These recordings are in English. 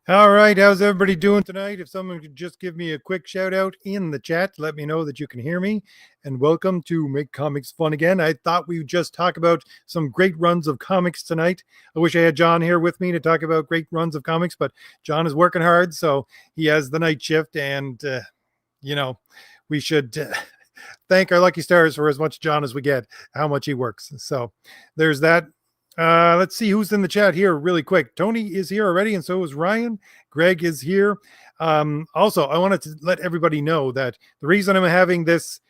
All right, how's everybody doing tonight? If someone could just give me a quick shout out in the chat, let me know that you can hear me. And welcome to Make Comics Fun Again. I thought we would just talk about some great runs of comics tonight. I wish I had John here with me to talk about great runs of comics, but John is working hard, so he has the night shift. And, we should thank our lucky stars for as much John as we get, how much he works. So there's that. Let's see who's in the chat here really quick. Tony is here already, and so is Ryan. Greg is here. Also, I wanted to let everybody know that the reason I'm having this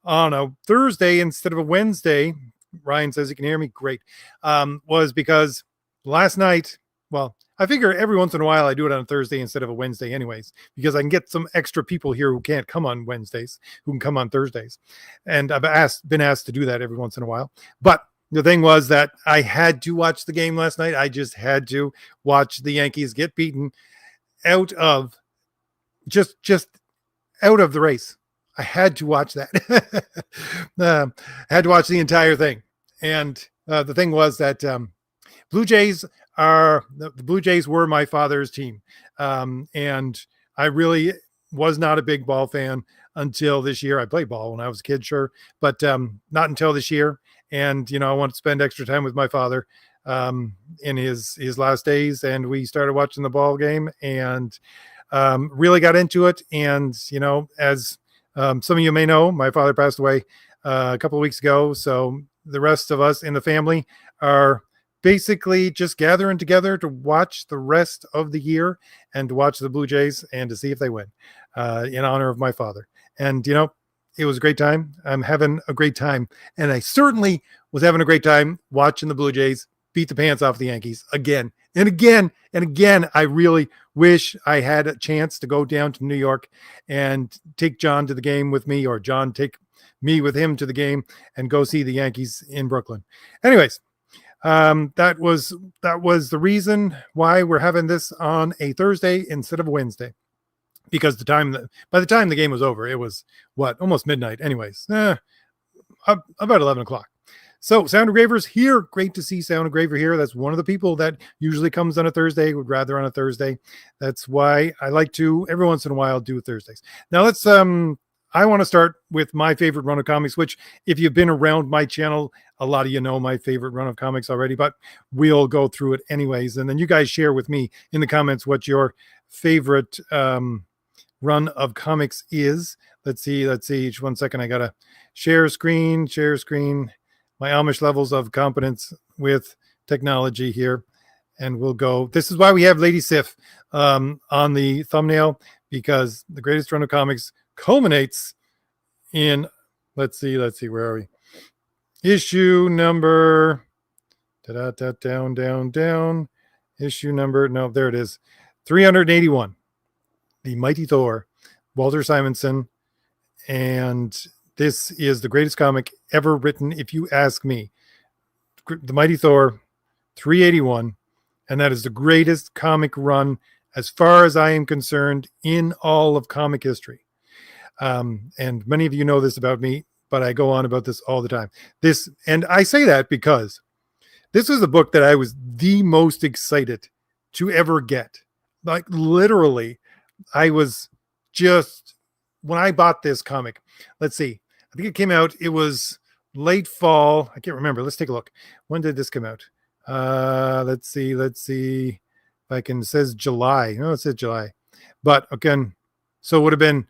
on a Thursday instead of a Wednesday, Ryan says he can hear me, great, was because last night, well, I figure every once in a while I do it on a Thursday instead of a Wednesday anyways, because I can get some extra people here who can't come on Wednesdays, who can come on Thursdays. And I've been asked to do that every once in a while. But the thing was that I had to watch the game last night. I just had to watch the Yankees get beaten out of just out of the race. I had to watch that. I had to watch the entire thing. And the thing was that Blue Jays were my father's team. And I really was not a big ball fan until this year. I played ball when I was a kid, sure, but not until this year. And, I want to spend extra time with my father in his last days. And we started watching the ball game and really got into it. And, as some of you may know, my father passed away a couple of weeks ago. So the rest of us in the family are basically just gathering together to watch the rest of the year and to watch the Blue Jays and to see if they win in honor of my father. And, it was a great time. I'm having a great time. And I certainly was having a great time watching the Blue Jays beat the pants off the Yankees again and again and again. I really wish I had a chance to go down to New York and take John to the game with me, or John take me with him to the game and go see the Yankees in Brooklyn. Anyways, that was the reason why we're having this on a Thursday instead of a Wednesday. Because by the time the game was over, it was almost midnight. Anyways, about 11 o'clock. So Sound Engraver's here. Great to see Sound Engraver here. That's one of the people that usually comes on a Thursday, would rather on a Thursday. That's why I like to every once in a while do Thursdays. Now let's I want to start with my favorite run of comics, which if you've been around my channel, a lot of you know my favorite run of comics already, but we'll go through it anyways. And then you guys share with me in the comments what your favorite run of comics is. Let's see. Each 1 second. I gotta share screen. My Amish levels of competence with technology here. And we'll go. This is why we have Lady Sif on the thumbnail, because the greatest run of comics culminates in, let's see, where are we? Issue number down. Issue number, no, there it is. 381. The Mighty Thor, Walter Simonson, and this is the greatest comic ever written, if you ask me. The Mighty Thor, 381, and that is the greatest comic run, as far as I am concerned, in all of comic history. And many of you know this about me, but I go on about this all the time. And I say that because this was the book that I was the most excited to ever get. Like literally, I was just, when I bought this comic, let's see, I think it came out, it was late fall. I can't remember. Let's take a look. When did this come out? Let's see. Let's see if I can. It says July. No, it says July. But again, so it would have been.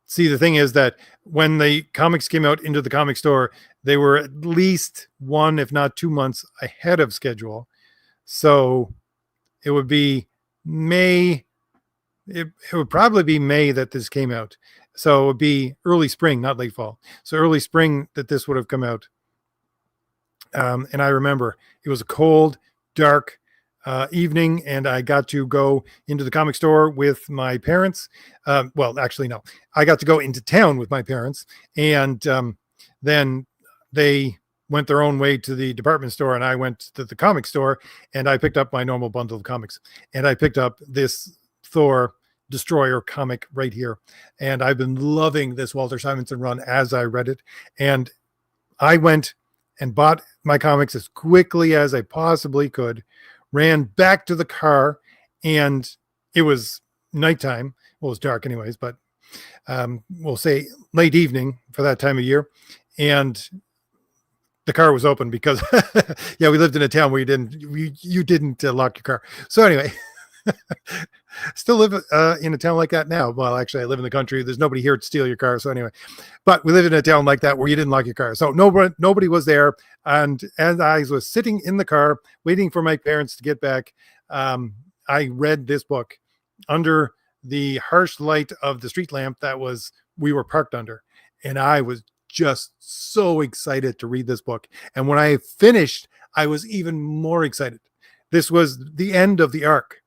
See, the thing is that when the comics came out into the comic store, they were at least 1, if not 2 months ahead of schedule. So it would be May. It would probably be May that this came out. So it would be early spring, not late fall. So early spring that this would have come out. And I remember it was a cold, dark evening, and I got to go into the comic store with my parents. Well, actually, no, I got to go into town with my parents, and then they went their own way to the department store, and I went to the comic store, and I picked up my normal bundle of comics, and I picked up this Thor Destroyer comic right here, and I've been loving this Walter Simonson run as I read it, and I went and bought my comics as quickly as I possibly could, ran back to the car, and it was nighttime. Well, it was dark anyways, but we'll say late evening for that time of year. And the car was open because, yeah, we lived in a town where you didn't lock your car. So anyway, still live in a town like that now. Well, actually, I live in the country. There's nobody here to steal your car. So anyway, but we live in a town like that where you didn't lock your car. So nobody was there. And as I was sitting in the car waiting for my parents to get back, I read this book under the harsh light of the street lamp we were parked under. And I was just so excited to read this book. And when I finished, I was even more excited. This was the end of the arc.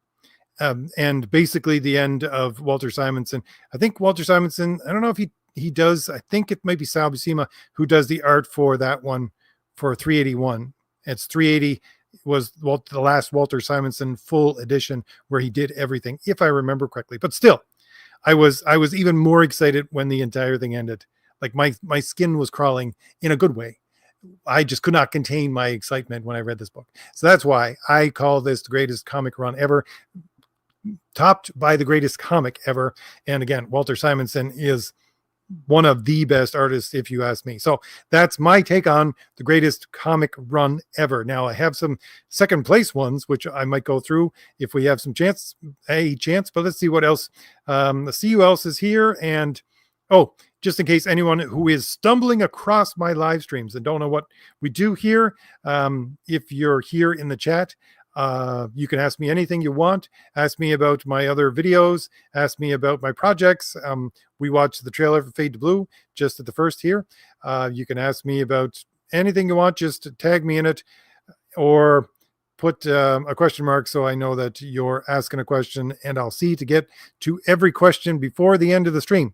And basically the end of Walter Simonson. I think Walter Simonson, I don't know if he does, I think it might be Sal Buscema who does the art for that one for 381. It's 380 was the last Walter Simonson full edition where he did everything, if I remember correctly. But still, I was even more excited when the entire thing ended. Like my skin was crawling in a good way. I just could not contain my excitement when I read this book. So that's why I call this the greatest comic run ever, topped by the greatest comic ever. And again, Walter Simonson is one of the best artists, if you ask me. So that's my take on the greatest comic run ever. Now I have some second place ones, which I might go through if we have some chance, but let's see what else. Let's see who else is here. And just in case anyone who is stumbling across my live streams and don't know what we do here, if you're here in the chat, you can ask me anything you want. Ask me about my other videos. Ask me about my projects. We watched the trailer for Fade to Blue just at the first here. You can ask me about anything you want. Just tag me in it or put a question mark so I know that you're asking a question, and I'll see to get to every question before the end of the stream.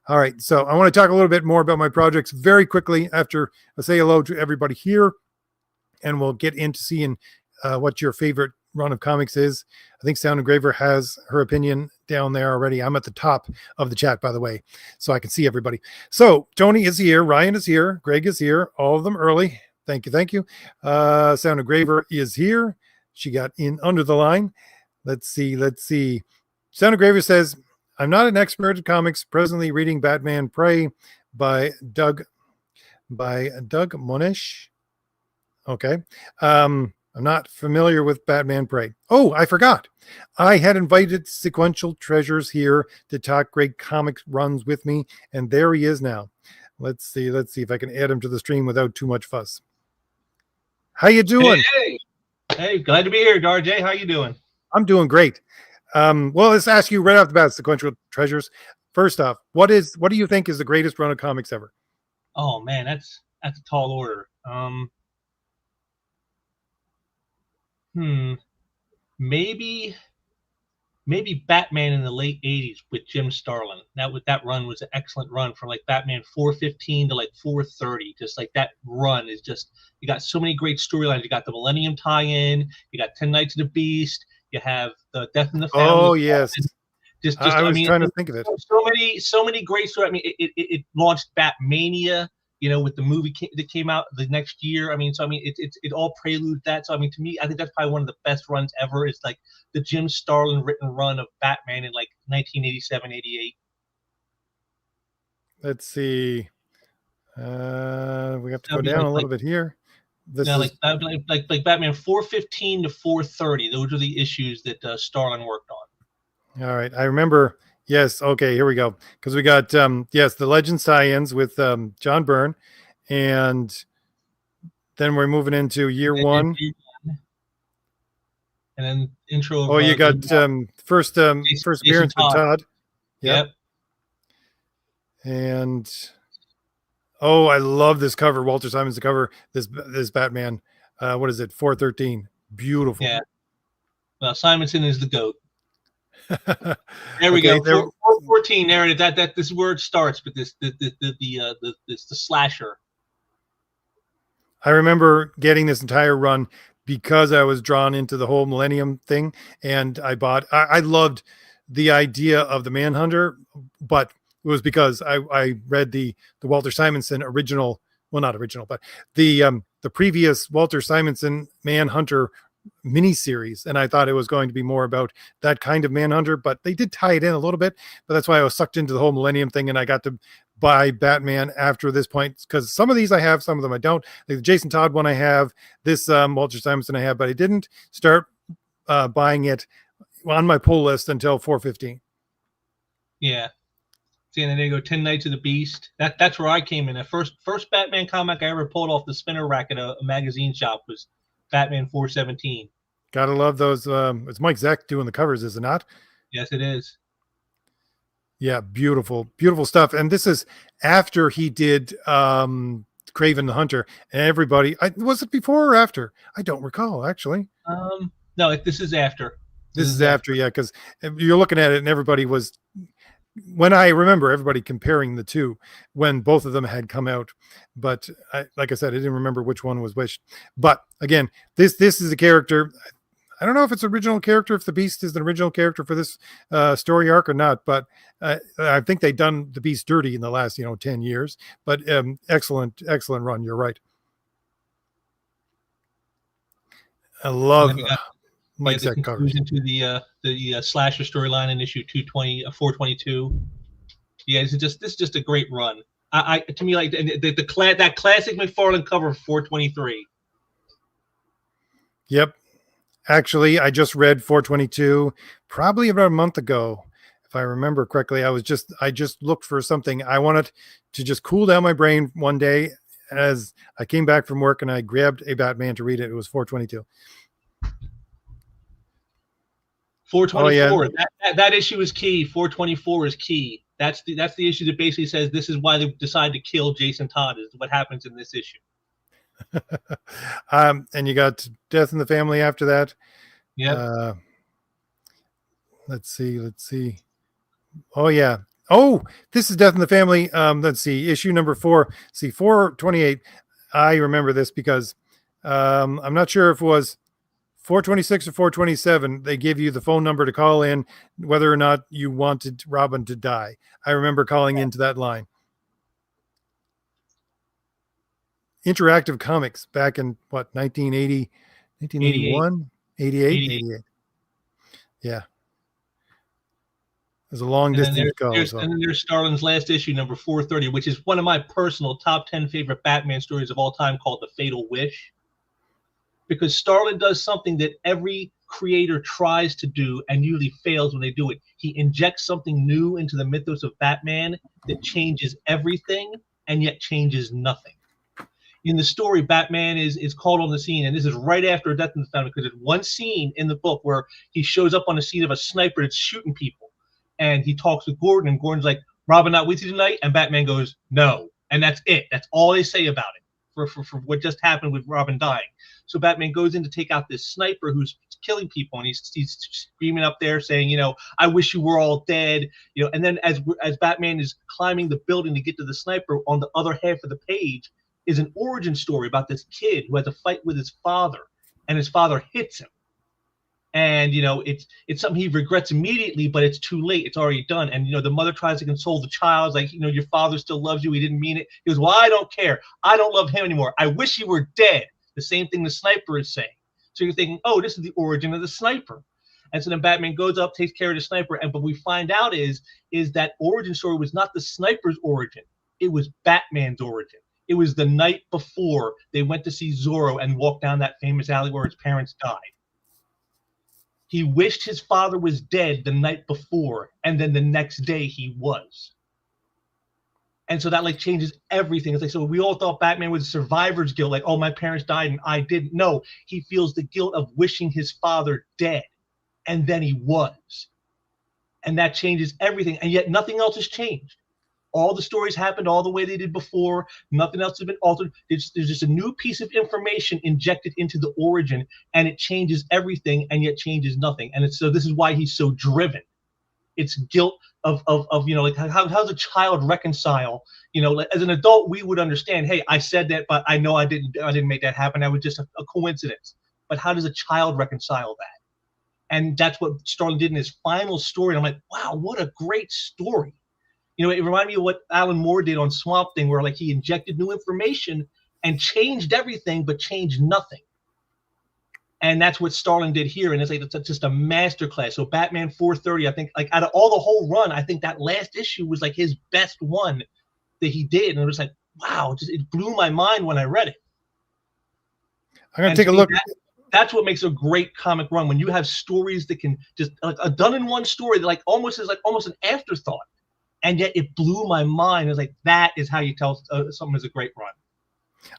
All right, so I want to talk a little bit more about my projects very quickly after I say hello to everybody here, and we'll get into seeing what your favorite run of comics is. I think Sound Engraver has her opinion down there already. I'm at the top of the chat, by the way, so I can see everybody. So Tony is here, Ryan is here, Greg is here, all of them early. Thank you. Sound Engraver is here. She got in under the line. Let's see. Sound Engraver says, I'm not an expert in comics, presently reading Batman Prey by Doug Monish. Okay. I'm not familiar with Batman Prey. Oh, I forgot. I had invited Sequential Treasures here to talk great comics runs with me, and there he is now. Let's see if I can add him to the stream without too much fuss. How you doing? Hey, glad to be here, RJ. How you doing? I'm doing great. Well, let's ask you right off the bat, Sequential Treasures. First off, what do you think is the greatest run of comics ever? Oh man, that's a tall order. Maybe Batman in the late '80s with Jim Starlin. That run was an excellent run from like Batman 415 to like 430. Just like that run is just, you got so many great storylines. You got the Millennium tie-in. You got 10 Nights of the Beast. You have the Death in the Family. Oh yes. I was trying to think of it. So many great stories. I mean, it launched Batmania, with the movie that came out the next year. I mean, it all preludes that. So I mean, to me, I think that's probably one of the best runs ever. Is like the Jim Starlin written run of Batman in like 1987, 88. Let's see. We have to That'll go be down a little bit here. This is like Batman 415 to 430. Those are the issues that Starlin worked on. all right. I remember. Yes. Okay. Here we go. Because we got yes, the Legend tie-ins with John Byrne, and then we're moving into year one. And then intro of Oh, you got first Jason appearance with Todd. Yep. And oh, I love this cover. Walter Simon's the cover. This Batman. What is it? 413. Beautiful. Yeah. Well, Simonson is the GOAT. There we Okay, go. 414. There it is. That this is where it starts. But the slasher. I remember getting this entire run because I was drawn into the whole Millennium thing, and I loved the idea of the Manhunter, but it was because I read the Walter Simonson original, well, not original, but the previous Walter Simonson Manhunter miniseries, and I thought it was going to be more about that kind of Manhunter, but they did tie it in a little bit. But that's why I was sucked into the whole Millennium thing, and I got to buy Batman after this point, because some of these I have, some of them I don't. Like the Jason Todd one I have, this Walter Simonson I have, but I didn't start buying it on my pull list until 415. Yeah. See, and then they go 10 Nights of the Beast. That's where I came in. The first Batman comic I ever pulled off the spinner rack at a magazine shop was Batman 417. Gotta love those. It's Mike Zeck doing the covers, is it not? Yes, it is. Yeah, beautiful, beautiful stuff. And this is after he did Craven the Hunter. And everybody, was it before or after? I don't recall, actually. No, this is after. This is after, yeah, because you're looking at it and everybody was, when I remember everybody comparing the two when both of them had come out. But like I said, I didn't remember which one was which. But again, this is a character. I don't know if it's original character, if the Beast is an original character for this story arc or not, but I think they've done the Beast dirty in the last 10 years. But excellent run. You're right. I love Mike Zeck covers. Into the slasher storyline in issue 422. Yeah, this is just a great run. To me, like that classic McFarlane cover 423. Yep. Actually, I just read 422 probably about a month ago, if I remember correctly. I just looked for something. I wanted to just cool down my brain one day as I came back from work, and I grabbed a Batman to read it. It was 422. 424. Oh, yeah. That issue is key. 424 is key. That's the issue that basically says this is why they decided to kill Jason Todd, is what happens in this issue. And you got Death in the Family after that. Yeah. Let's see. Oh yeah. Oh, this is Death in the Family. Let's see. Issue number 4. See, 428. I remember this because I'm not sure if it was 426 or 427. They give you the phone number to call in whether or not you wanted Robin to die. I remember calling into that line. Interactive Comics back in 1980, 1981, 88. Yeah. There's a long distance to go. And then there's Starlin's last issue, number 430, which is one of my personal top 10 favorite Batman stories of all time, called The Fatal Wish. Because Starlin does something that every creator tries to do and usually fails when they do it. He injects something new into the mythos of Batman that changes everything and yet changes nothing. In the story, Batman is called on the scene, and this is right after Death in the Family, because there's one scene in the book where he shows up on the scene of a sniper that's shooting people, and he talks with Gordon, and Gordon's like, "Robin not with you tonight?" And Batman goes, "No," and that's it. That's all they say about it for what just happened with Robin dying. So Batman goes in to take out this sniper who's killing people, and he's screaming up there saying, "I wish you were all dead," And then as Batman is climbing the building to get to the sniper, on the other half of the page is an origin story about this kid who has a fight with his father, and his father hits him. And, it's something he regrets immediately, but it's too late. It's already done. And, the mother tries to console the child. It's like, your father still loves you. He didn't mean it. He goes, "Well, I don't care. I don't love him anymore. I wish he were dead." The same thing the sniper is saying. So you're thinking, oh, this is the origin of the sniper. And so then Batman goes up, takes care of the sniper. And what we find out is that origin story was not the sniper's origin. It was Batman's origin. It was the night before they went to see Zorro and walked down that famous alley where his parents died. He wished his father was dead the night before, and then the next day he was. And so that like changes everything. It's like, so we all thought Batman was survivor's guilt, like, oh, my parents died and I didn't. No, he feels the guilt of wishing his father dead, and then he was. And that changes everything. And yet nothing else has changed. All the stories happened all the way they did before. Nothing else has been altered. There's just a new piece of information injected into the origin, and it changes everything, and yet changes nothing. And it's, so this is why he's so driven. It's guilt of like how does a child reconcile? As an adult, we would understand, hey, I said that, but I know I didn't make that happen. That was just a coincidence. But how does a child reconcile that? And that's what Starlin did in his final story. And I'm like, wow, what a great story. It reminded me of what Alan Moore did on Swamp Thing, where like he injected new information and changed everything, but changed nothing. And that's what Starlin did here. And it's like, it's just a masterclass. So Batman 430, I think, like out of all the whole run, I think that last issue was like his best one that he did. And it was like, wow, it blew my mind when I read it. I'm going to take a look. That's what makes a great comic run, when you have stories that can just like a done in one story that like almost is like almost an afterthought. And yet it blew my mind. It was like, that is how you tell something is a great run.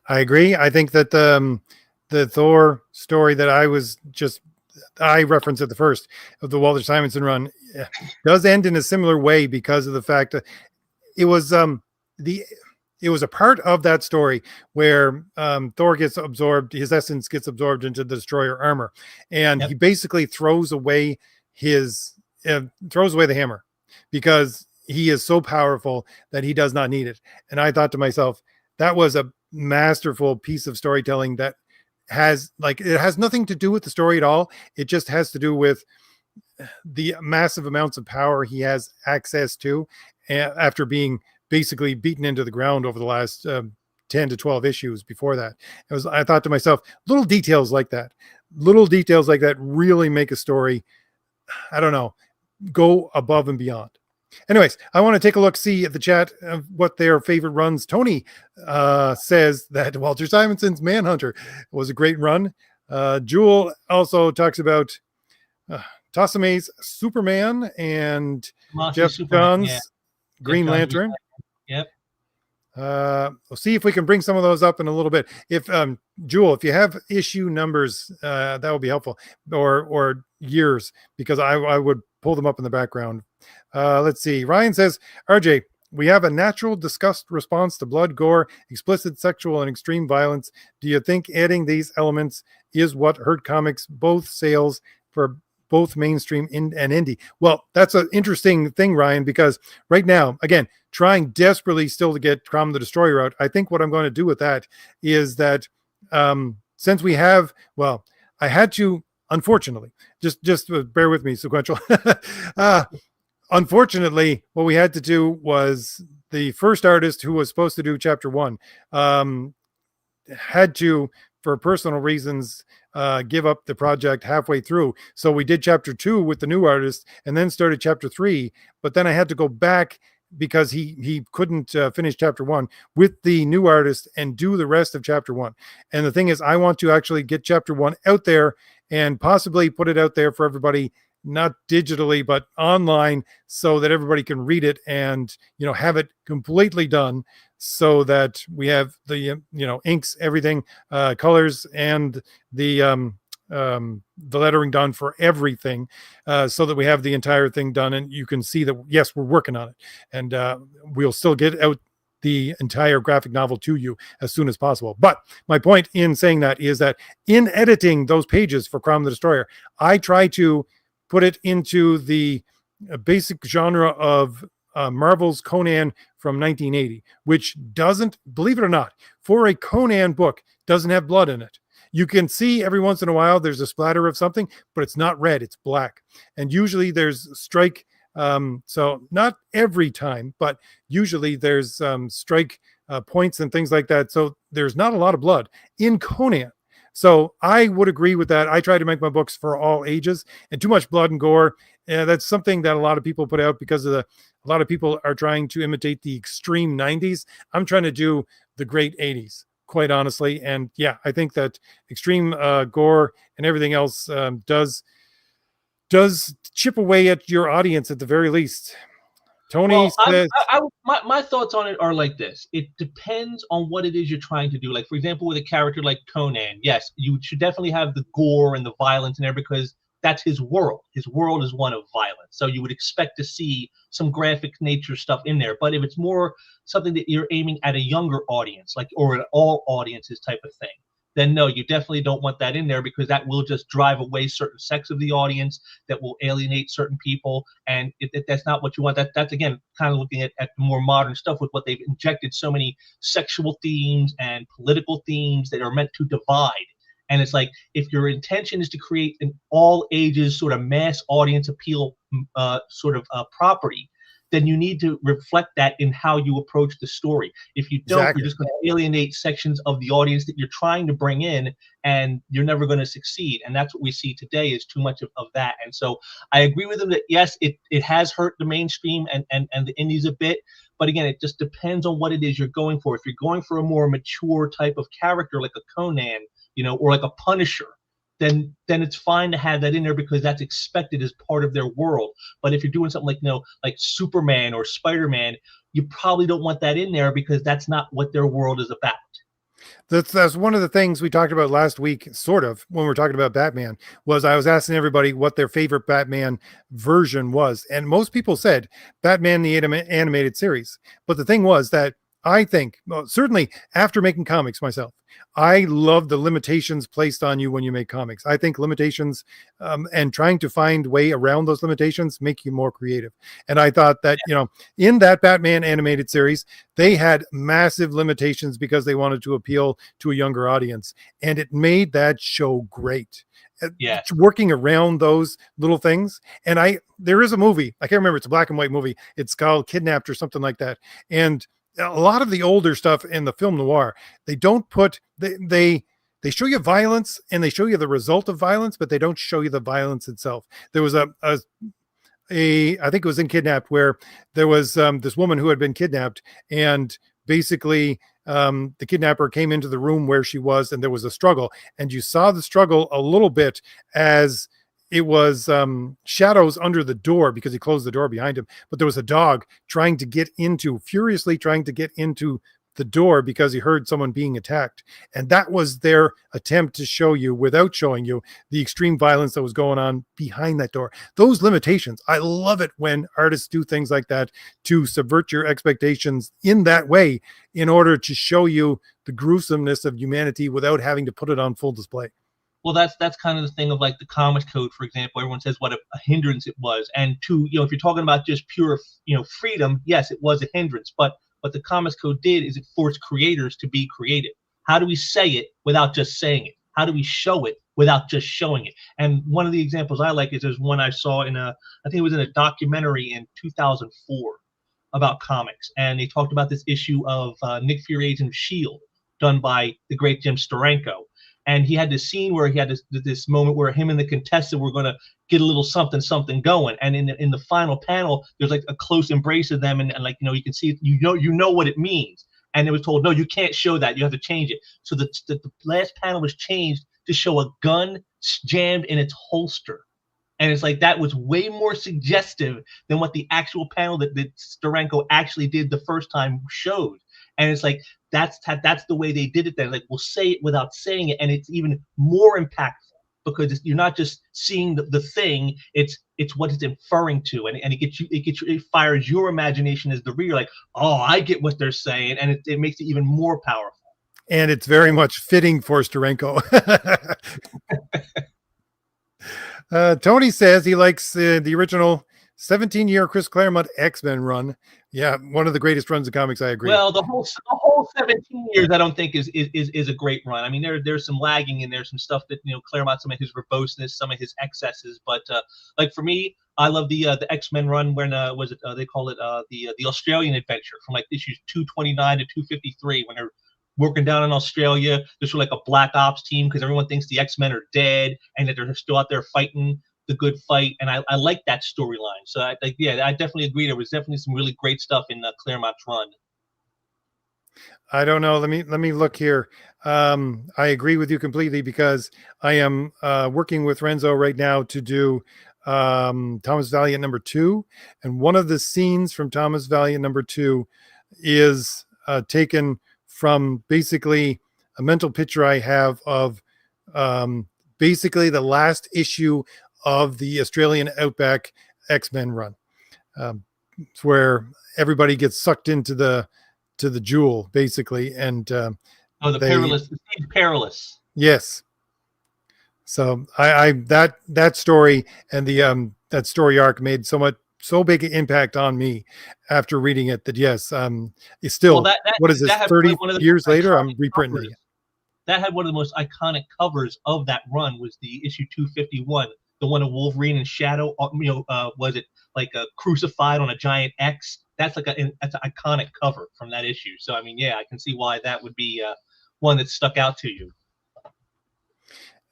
I agree. I think that the Thor story that I referenced at the first of the Walter Simonson run does end in a similar way, because of the fact that it was a part of that story where Thor gets absorbed, his essence gets absorbed into the Destroyer armor, and he basically throws away the hammer, because he is so powerful that he does not need it. And I thought to myself, that was a masterful piece of storytelling that it has nothing to do with the story at all. It just has to do with the massive amounts of power he has access to after being basically beaten into the ground over the last 10 to 12 issues before that. I thought to myself, little details like that really make a story, I don't know, go above and beyond. Anyways, I want to take a look, see at the chat of what their favorite runs. Tony says that Walter Simonson's Manhunter was a great run. Jewel also talks about Tasame's Superman and Jeff John's Green Lantern. Yep. We'll see if we can bring some of those up in a little bit. If Jewel, if you have issue numbers, that would be helpful, or years, because I would pull them up in the background. Let's see. Ryan says, RJ, we have a natural disgust response to blood, gore, explicit sexual and extreme violence. Do you think adding these elements is what hurt comics both sales for both mainstream and indie? Well, that's an interesting thing, Ryan, because right now, again, trying desperately still to get Crom the Destroyer out, I think what I'm going to do with that is that since we have, well, I had to, unfortunately, just bear with me, sequential. Unfortunately, what we had to do was the first artist who was supposed to do chapter 1 had to, for personal reasons, give up the project halfway through. So we did chapter 2 with the new artist and then started chapter 3. But then I had to go back because he couldn't finish chapter 1 with the new artist and do the rest of chapter 1. And the thing is, I want to actually get chapter 1 out there and possibly put it out there for everybody, not digitally, but online, so that everybody can read it and, have it completely done, so that we have the, inks, everything, colors, and the lettering done for everything, so that we have the entire thing done. And you can see that, yes, we're working on it, and we'll still get out the entire graphic novel to you as soon as possible. But my point in saying that is that in editing those pages for Crom the Destroyer, I try to put it into the basic genre of Marvel's Conan from 1980, which doesn't, believe it or not, for a Conan book, doesn't have blood in it. You can see every once in a while there's a splatter of something, but it's not red, it's black. And usually there's strike. So not every time, but usually there's strike points and things like that. So there's not a lot of blood in Conan. So I would agree with that. I try to make my books for all ages, and too much blood and gore, that's something that a lot of people put out because of a lot of people are trying to imitate the extreme 90s. I'm trying to do the great 80s, quite honestly. And yeah, I think that extreme gore and everything else does chip away at your audience at the very least. Tony Well, says, my thoughts on it are like this. It depends on what it is you're trying to do. Like, for example, with a character like Conan, yes, you should definitely have the gore and the violence in there because that's his world. His world is one of violence. So you would expect to see some graphic nature stuff in there. But if it's more something that you're aiming at a younger audience, like, or an all audiences type of thing, then no, you definitely don't want that in there because that will just drive away certain sects of the audience, that will alienate certain people, and that's not what you want. That's again kind of looking at the more modern stuff with what they've injected so many sexual themes and political themes that are meant to divide. And it's like, if your intention is to create an all ages sort of mass audience appeal property, then you need to reflect that in how you approach the story. If you don't, exactly. you're just going to alienate sections of the audience that you're trying to bring in, and you're never going to succeed. And that's what we see today, is too much of that. And so I agree with him that yes, it has hurt the mainstream and the indies a bit. But again, it just depends on what it is you're going for. If you're going for a more mature type of character like a Conan, or like a Punisher, then it's fine to have that in there because that's expected as part of their world. But if you're doing something like like Superman or Spider-Man, you probably don't want that in there because that's not what their world is about. That's one of the things we talked about last week, sort of, when we were talking about Batman, was I was asking everybody what their favorite Batman version was. And most people said Batman the animated series. But the thing was that I think, well, certainly after making comics myself, I love the limitations placed on you when you make comics. I think limitations and trying to find way around those limitations make you more creative. And I thought that, in that Batman animated series, they had massive limitations because they wanted to appeal to a younger audience. And it made that show great. Yeah. Working around those little things. And there is a movie, I can't remember, it's a black and white movie. It's called Kidnapped or something like that. And a lot of the older stuff in the film noir, they don't put they show you violence and they show you the result of violence, but they don't show you the violence itself. There was a I think it was in Kidnapped, where there was this woman who had been kidnapped, and basically the kidnapper came into the room where she was, and there was a struggle, and you saw the struggle a little bit as it was shadows under the door because he closed the door behind him. But there was a dog furiously trying to get into the door because he heard someone being attacked. And that was their attempt to show you, without showing you, the extreme violence that was going on behind that door. Those limitations, I love it when artists do things like that to subvert your expectations in that way in order to show you the gruesomeness of humanity without having to put it on full display. Well, that's kind of the thing of like the Comics Code, for example. Everyone says what a hindrance it was, and if you're talking about just pure, freedom, yes, it was a hindrance. But what the Comics Code did is it forced creators to be creative. How do we say it without just saying it? How do we show it without just showing it? And one of the examples I like is there's one I saw I think it was in a documentary in 2004 about comics, and they talked about this issue of Nick Fury Agent of S.H.I.E.L.D. done by the great Jim Steranko. And he had this scene where he had this moment where him and the contestant were going to get a little something going. And in the final panel, there's like a close embrace of them, and like you can see, you know what it means. And it was told, no, you can't show that. You have to change it. So the last panel was changed to show a gun jammed in its holster. And it's like, that was way more suggestive than what the actual panel that Steranko actually did the first time showed. And it's like, that's the way they did it then. Like, we'll say it without saying it, and it's even more impactful because you're not just seeing the thing, it's what it's inferring to, and it fires your imagination as the reader, like, oh, I get what they're saying, and it makes it even more powerful. And it's very much fitting for Steranko. Tony says he likes the original 17-year Chris Claremont X-Men run. Yeah, one of the greatest runs of comics. I agree. Well, the whole 17 years, I don't think is a great run. I mean, there's some lagging and there's some stuff that Claremont, some of his verboseness, some of his excesses. But like for me, I love the X-Men run when they call it the Australian adventure from like issues 229 to 253 when they're working down in Australia. There's sort of like a black ops team because everyone thinks the X-Men are dead and that they're still out there fighting the good fight, and I like that storyline. So I definitely agree. There was definitely some really great stuff in Claremont's run. I don't know. Let me look here. I agree with you completely because I am working with Renzo right now to do Thomas Valiant #2, and one of the scenes from Thomas Valiant #2 is taken from basically a mental picture I have of basically the last issue of the Australian Outback X-Men run. It's where everybody gets sucked into the jewel basically, and Oh, the they perilous, the Siege Perilous. yes. So I that story and the that story arc made so big an impact on me after reading it that yes, it's Well, still, that that what is this, that had 30 like one of the years most later I'm iconic reprinting covers. it. That had one of the most iconic covers of that run was the issue 251, the one of Wolverine and Shadow. Was it like a crucified on a giant X? That's that's an iconic cover from that issue. So I mean, yeah, I can see why that would be one that stuck out to you.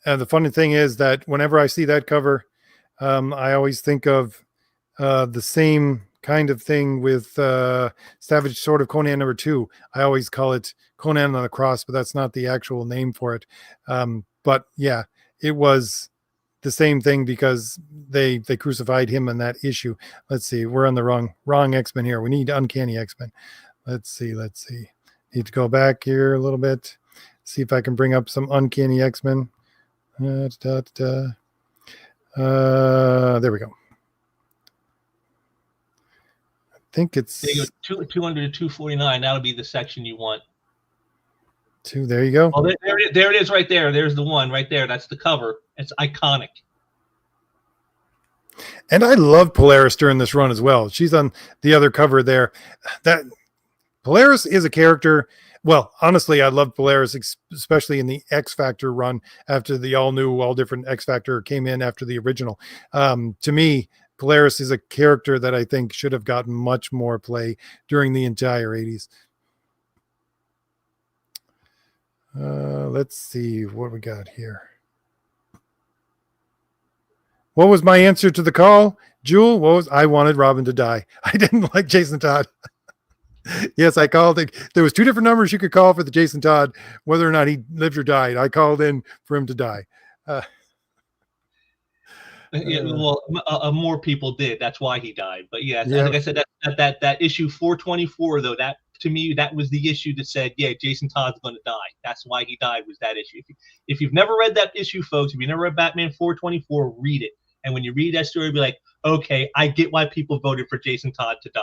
And the funny thing is that whenever I see that cover, I always think of the same kind of thing with Savage Sword of Conan #2. I always call it Conan on the Cross, but that's not the actual name for it. But yeah, it was the same thing because they crucified him in that issue. Let's see, we're on the wrong X-Men here. We need Uncanny X-Men. Let's see. Need to go back here a little bit. See if I can bring up some Uncanny X-Men. There we go. I think it's There you go, 200 to 249. That'll be the section you want. there you go. Oh, there it is right there. There's the one right there. That's the cover. It's iconic. And I love Polaris during this run as well. She's on the other cover there. That Polaris is a character. Well, honestly, I love Polaris, especially in the X Factor run after the all new, all different X Factor came in after the original. To me, Polaris is a character that I think should have gotten much more play during the entire 80s. Let's see what we got here. What was my answer to the call, Jewel? What was I wanted Robin to die? I didn't like Jason Todd. Yes, I called it. There was two different numbers you could call for the Jason Todd, whether or not he lived or died. I called in for him to die. Well, more people did. That's why he died. But yeah, Yeah. like I said, that issue 424 though, that to me that was the issue that said, yeah, Jason Todd's going to die. That's why he died, was that issue. If you've never read that issue, folks, if you never read Batman 424, read it. And when you read that story, be like, okay, I get why people voted for Jason Todd to die.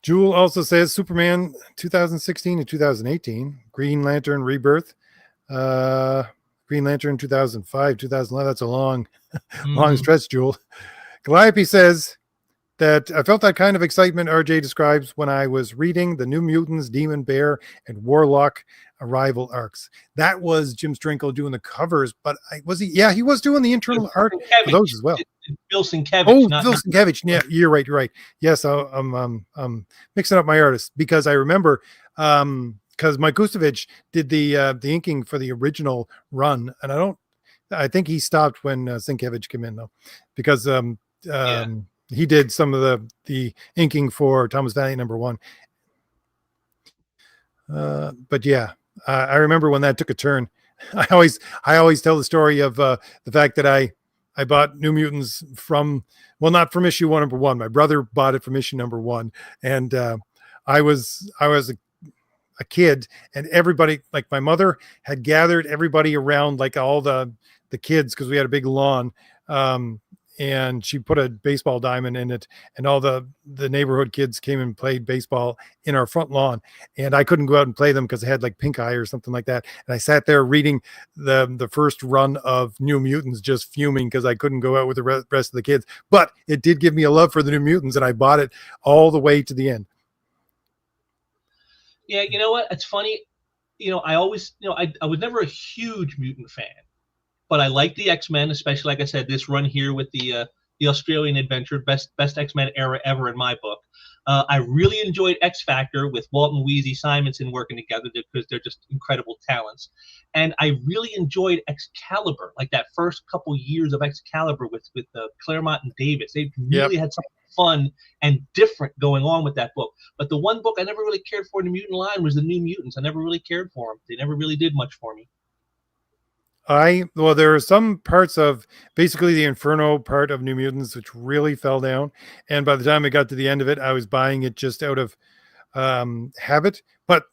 Jewel also says Superman 2016 to 2018, Green Lantern Rebirth, Green Lantern 2005, 2011. That's a long stretch, Jewel. Calliope says that I felt that kind of excitement RJ describes when I was reading the New Mutants, Demon Bear, and Warlock Arrival arcs. That was Jim Strinkle doing the covers, but was he? Yeah, he was doing the internal art for those as well. Bill Sienkiewicz. Oh, Bill Sienkiewicz. Yeah, you're right. Yes, I'm mixing up my artists because I remember because Mike Gustovich did the inking for the original run, and I think he stopped when Sienkiewicz came in though, because he did some of the inking for Thomas Valiant #1. But yeah, I remember when that took a turn. I always tell the story of the fact that I bought New Mutants not from issue #1. My brother bought it from issue #1, and I was a kid, and everybody, like my mother had gathered everybody around, like all the kids, because we had a big lawn. And she put a baseball diamond in it, and all the neighborhood kids came and played baseball in our front lawn, and I couldn't go out and play them because I had like pink eye or something like that. And I sat there reading the first run of New Mutants, just fuming because I couldn't go out with the rest of the kids. But it did give me a love for the New Mutants, and I bought it all the way to the end. Yeah, you know what? It's funny. I always, I was never a huge mutant fan. But I like the X-Men, especially, like I said, this run here with the Australian Adventure, best X-Men era ever in my book. I really enjoyed X Factor with Walt and Weezy Simonson working together because they're just incredible talents. And I really enjoyed Excalibur, like that first couple years of Excalibur with Claremont and Davis. They really had some fun and different going on with that book. But the one book I never really cared for in the mutant line was the New Mutants. I never really cared for them. They never really did much for me. Well, there are some parts of basically the Inferno part of New Mutants which really fell down, and by the time I got to the end of it, I was buying it just out of habit. But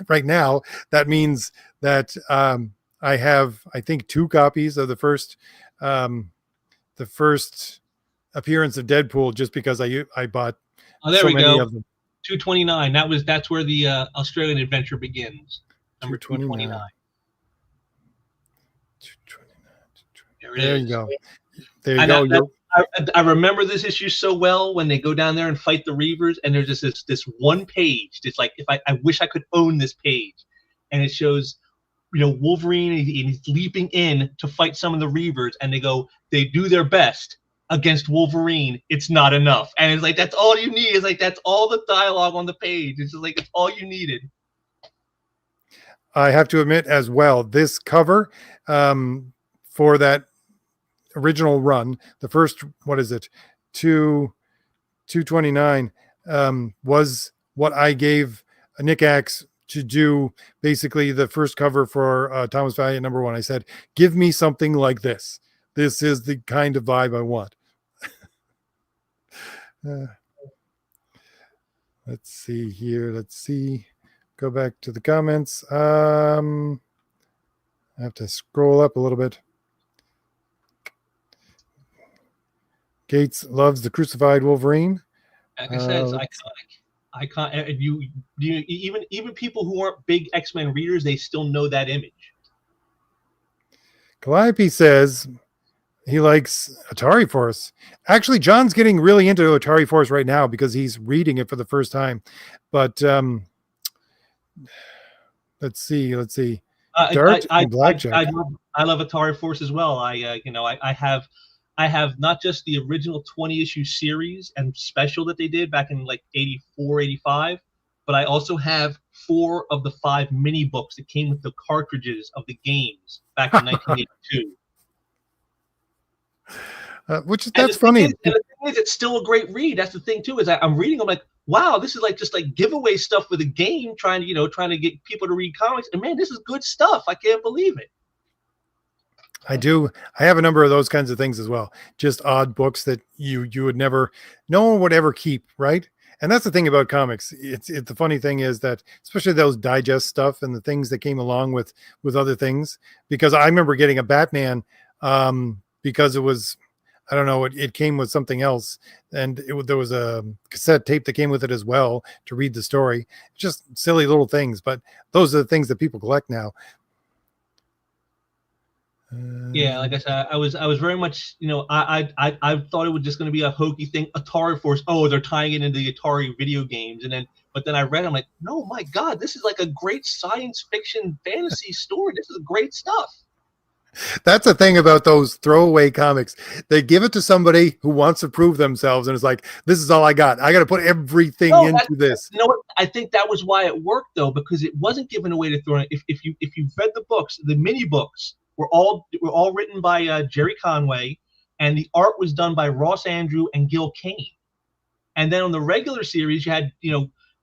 right now, that means that I have, I think, 2 copies of the first appearance of Deadpool just because I bought Oh, there so we many go. of them. 229. That's where the Australian adventure begins. Number 229. There you go. There you And go. I remember this issue so well when they go down there and fight the Reavers, and there's just this one page. It's like, if I wish I could own this page, and it shows, Wolverine, and he's leaping in to fight some of the Reavers, and they do their best against Wolverine. It's not enough, and it's like, that's all you need. It's like, that's all the dialogue on the page. It's just like, it's all you needed. I have to admit as well, this cover for that original run, the first, what is it, 229, was what I gave Nick Axe to do basically the first cover for Thomas Valiant #1. I said, give me something like this. This is the kind of vibe I want. Let's see here. Let's see. Go back to the comments. I have to scroll up a little bit. Gates loves the crucified Wolverine. Like I said, it's iconic. Even people who aren't big X-Men readers, they still know that image. Calliope says he likes Atari Force. Actually, John's getting really into Atari Force right now because he's reading it for the first time. But let's see. Dart and Blackjack. I love Atari Force as well. I have not just the original 20-issue series and special that they did back in like 84, 85, but I also have 4 of the 5 mini books that came with the cartridges of the games back in 1982. That's funny. And the thing is, it's still a great read. That's the thing too. Is I'm reading. I'm like, wow, this is like just like giveaway stuff with a game, trying to get people to read comics. And man, this is good stuff. I can't believe it. I do. I have a number of those kinds of things as well. Just odd books that you would never, no one would ever keep, right? And that's the thing about comics. It's the funny thing is that, especially those digest stuff and the things that came along with other things. Because I remember getting a Batman because it was, I don't know, it came with something else, and there was a cassette tape that came with it as well to read the story. Just silly little things, but those are the things that people collect now. Yeah, like I said, I was very much, I thought it was just going to be a hokey thing. Atari Force, oh, they're tying it into the Atari video games, but then I read, I'm like, no, my God, this is like a great science fiction fantasy story. This is great stuff. That's the thing about those throwaway comics. They give it to somebody who wants to prove themselves, and it's like, this is all I got. I got to put everything into this. You know what? I think that was why it worked, though, because it wasn't given away to throw. If you've read the books, the mini books were all written by Jerry Conway, and the art was done by Ross Andru and Gil Kane. And then on the regular series, you had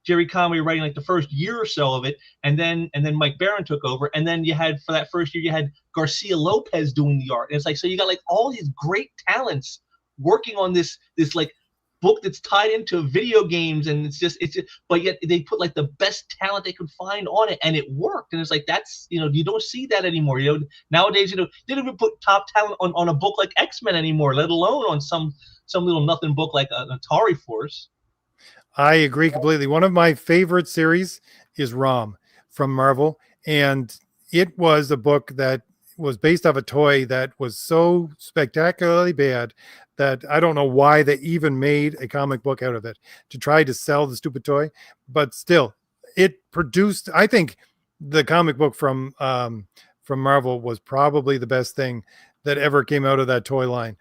Jerry Conway writing like the first year or so of it, and then Mike Barron took over, and then you had, for that first year, you had Garcia Lopez doing the art. And it's like, so you got like all these great talents working on this like book that's tied into video games, and it's just but yet they put like the best talent they could find on it, and it worked. And it's like, that's you don't see that anymore. Nowadays, they don't even put top talent on a book like X-Men anymore, let alone on some little nothing book like an Atari Force. I agree completely. One of my favorite series is ROM from Marvel, and it was a book that was based off a toy that was so spectacularly bad that I don't know why they even made a comic book out of it to try to sell the stupid toy. But still, it produced, I think the comic book from Marvel was probably the best thing that ever came out of that toy line.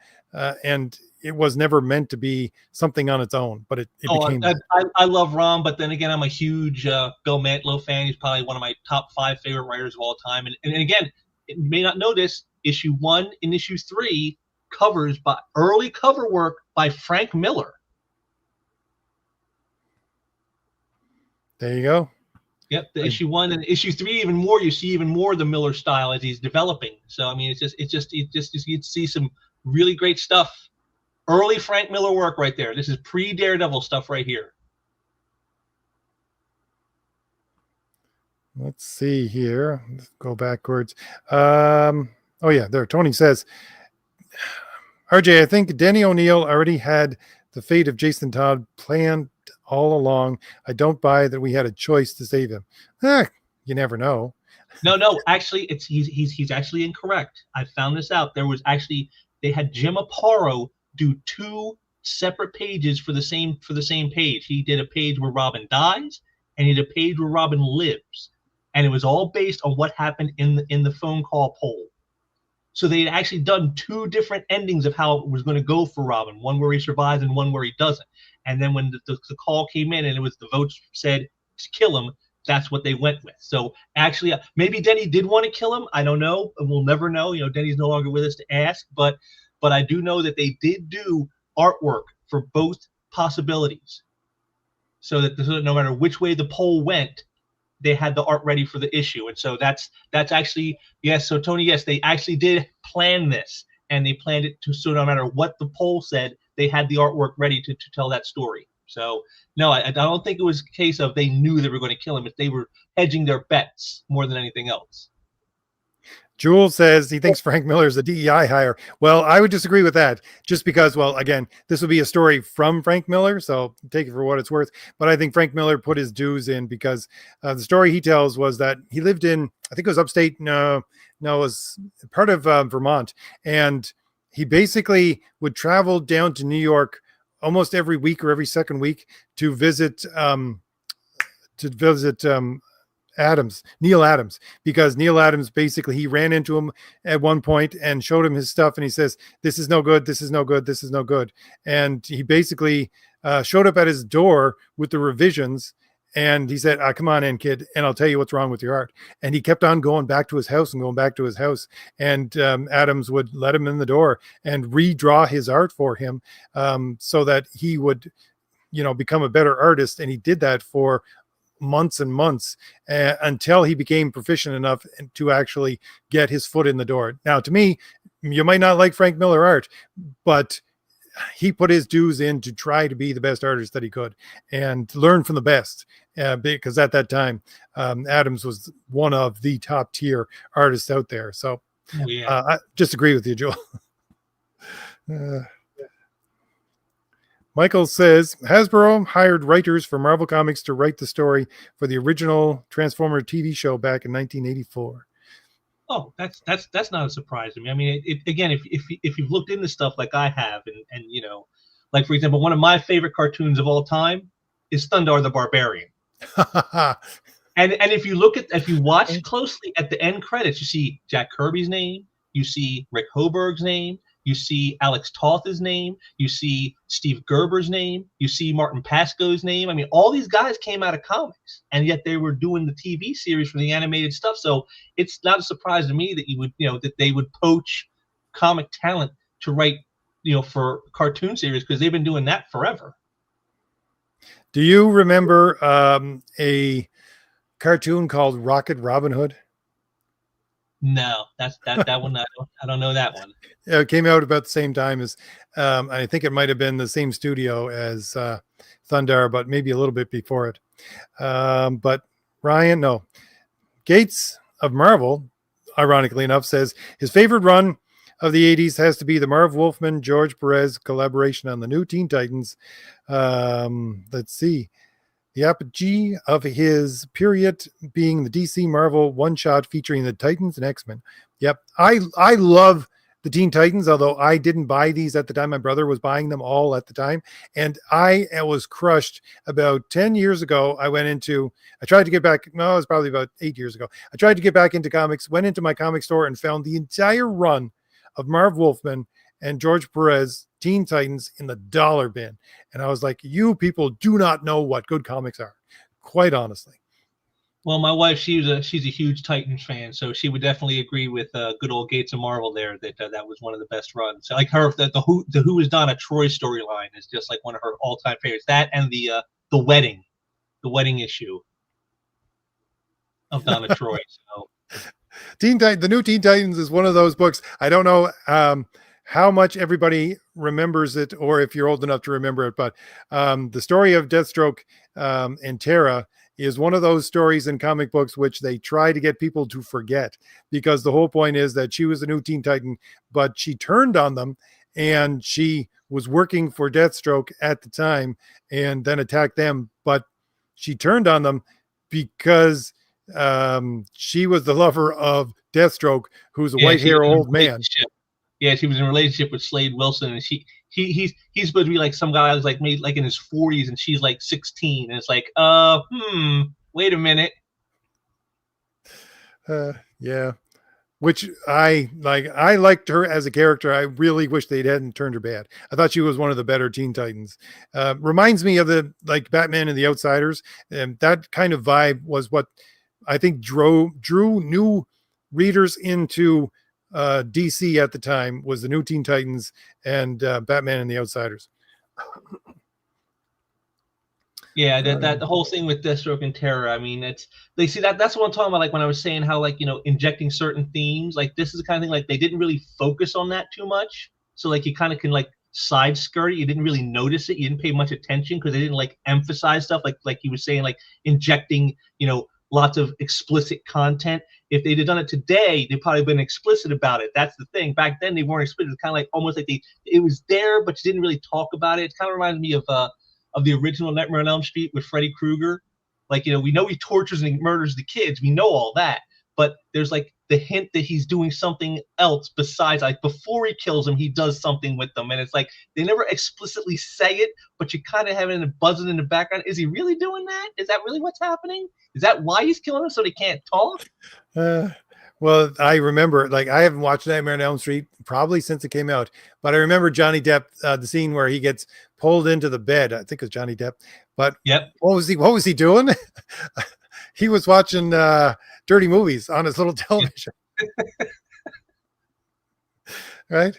And it was never meant to be something on its own, but it became. I love Rom, but then again, I'm a huge Bill Mantlo fan. He's probably one of my top 5 favorite writers of all time. And again, you may not know this, issue 1 and issue 3 covers by early cover work by Frank Miller. There you go. Yep, the issue 1 and issue 3 even more. You see even more of the Miller style as he's developing. So I mean, you see some really great stuff. Early Frank Miller work right there. This is pre-Daredevil stuff right here. Let's see here. Let's go backwards. Oh yeah, there. Tony says, RJ, I think Denny O'Neil already had the fate of Jason Todd planned all along. I don't buy that we had a choice to save him. You never know. No, actually, he's actually incorrect. I found this out. There was actually, they had Jim Aparo do 2 separate pages for the same page. He did a page where Robin dies, and he did a page where Robin lives, and it was all based on what happened in the phone call poll. So they had actually done 2 different endings of how it was going to go for Robin, one where he survives and one where he doesn't. And then when the call came in and it was the votes said to kill him, that's what they went with. So actually, maybe Denny did want to kill him. I don't know. We'll never know. You know, Denny's no longer with us to ask. But I do know that they did do artwork for both possibilities, so that no matter which way the poll went, they had the art ready for the issue. And so that's actually, yes. So Tony, yes, they actually did plan this, and they planned it so no matter what the poll said, they had the artwork ready to tell that story. So no, I don't think it was a case of they knew they were going to kill him. If they were hedging their bets more than anything else. Jules says he thinks Frank Miller is a DEI hire. Well, I would disagree with that, just because, well, again, this would be a story from Frank Miller, so take it for what it's worth. But I think Frank Miller put his dues in, because the story he tells was that he lived in, I think it was upstate, no, it was part of Vermont, and he basically would travel down to New York almost every week or every second week to visit Neil Adams, because Neil Adams, basically, he ran into him at one point and showed him his stuff, and he says, this is no good, this is no good, this is no good. And he basically showed up at his door with the revisions, and he said, come on in, kid, and I'll tell you what's wrong with your art. And he kept on going back to his house and going back to his house, and Adams would let him in the door and redraw his art for him, so that he would, become a better artist. And he did that for months and months, until he became proficient enough to actually get his foot in the door. Now, to me, you might not like Frank Miller art, but he put his dues in to try to be the best artist that he could and learn from the best, because at that time, Adams was one of the top tier artists out there. So I just agree with you, Joel. Michael says Hasbro hired writers for Marvel Comics to write the story for the original Transformer TV show back in 1984. Oh, that's not a surprise to me. I mean, again, if you've looked into stuff like I have, and like, for example, one of my favorite cartoons of all time is Thundarr the Barbarian. and if you watch closely at the end credits, you see Jack Kirby's name, you see Rick Hoberg's name, you see Alex Toth's name, you see Steve Gerber's name, you see Martin Pasco's name. I mean, all these guys came out of comics, and yet they were doing the TV series for the animated stuff. So it's not a surprise to me that that they would poach comic talent to write, for cartoon series, because they've been doing that forever. Do you remember a cartoon called Rocket Robin Hood? No, that one. I don't know that one. It came out about the same time as, I think it might have been the same studio as Thundarr, but maybe a little bit before it. But Ryan, Gates of Marvel, ironically enough, says his favorite run of the 80s has to be the Marv Wolfman, George Perez collaboration on the new Teen Titans. Let's see. The apogee of his period being the DC Marvel one-shot featuring the Titans and X-Men. Yep. I love the Teen Titans, although I didn't buy these at the time. My brother was buying them all at the time. And I was crushed about 10 years ago. I tried to get back. No, it was probably about 8 years ago. I tried to get back into comics, went into my comic store and found the entire run of Marv Wolfman and George Perez Teen Titans in the dollar bin. And I was like, you people do not know what good comics are, quite honestly. Well, my wife, she's a huge Titans fan, so she would definitely agree with good old Gates of Marvel there, that was one of the best runs. Like her, the Who is Donna Troy storyline is just like one of her all-time favorites. That and the wedding issue of Donna Troy. So The new Teen Titans is one of those books. I don't know how much everybody remembers it, or if you're old enough to remember it, but the story of Deathstroke and Terra is one of those stories in comic books which they try to get people to forget, because the whole point is that she was a new Teen Titan, but she turned on them, and she was working for Deathstroke at the time and then attacked them, but she turned on them because she was the lover of Deathstroke, who's a white hair old man. Yeah, she was in a relationship with Slade Wilson, and he's supposed to be like some guy who's like made like in his 40s, and she's like 16, and it's like, wait a minute. Yeah, which I like. I liked her as a character. I really wish they hadn't turned her bad. I thought she was one of the better Teen Titans. Reminds me of the like Batman and the Outsiders, and that kind of vibe was what I think drew new readers into DC at the time, was the new Teen Titans and Batman and the Outsiders. Yeah, that the whole thing with Deathstroke and Terror. I mean, that's what I'm talking about. Like when I was saying how, like, injecting certain themes, like this is the kind of thing, like they didn't really focus on that too much. So like you kind of can like side skirt it. You didn't really notice it. You didn't pay much attention because they didn't like emphasize stuff like he was saying, like injecting, lots of explicit content. If they'd have done it today, they'd probably been explicit about it. That's the thing. Back then, they weren't explicit. It's kind of like almost like it was there, but you didn't really talk about it. It kind of reminds me of the original Nightmare on Elm Street with Freddy Krueger. Like, we know he tortures and murders the kids. We know all that. But there's like the hint that he's doing something else besides, like before he kills them, he does something with them. And it's like they never explicitly say it, but you kind of have it in a buzzing in the background. Is he really doing that? Is that really what's happening? Is that why he's killing them, so they can't talk? Well, I remember, like, I haven't watched Nightmare on Elm Street probably since it came out, but I remember Johnny Depp, the scene where he gets pulled into the bed. I think it was Johnny Depp, but yep. What was he doing? He was watching dirty movies on his little television. Right?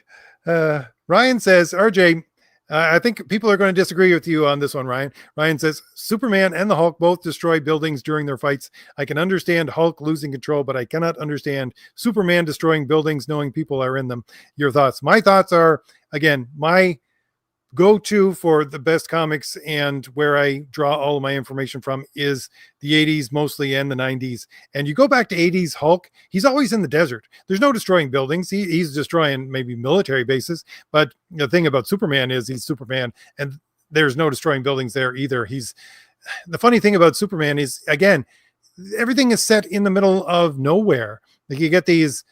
Ryan says, RJ, I think people are going to disagree with you on this one, Ryan. Ryan says, Superman and the Hulk both destroy buildings during their fights. I can understand Hulk losing control, but I cannot understand Superman destroying buildings knowing people are in them. Your thoughts? My thoughts are, again, my go-to for the best comics and where I draw all of my information from is the 80s mostly, and the 90s. And you go back to 80s Hulk, he's always in the desert. There's no destroying buildings. He's destroying maybe military bases. But the thing about Superman is he's Superman, and there's no destroying buildings there either. The funny thing about Superman is, again, everything is set in the middle of nowhere. Like you get these,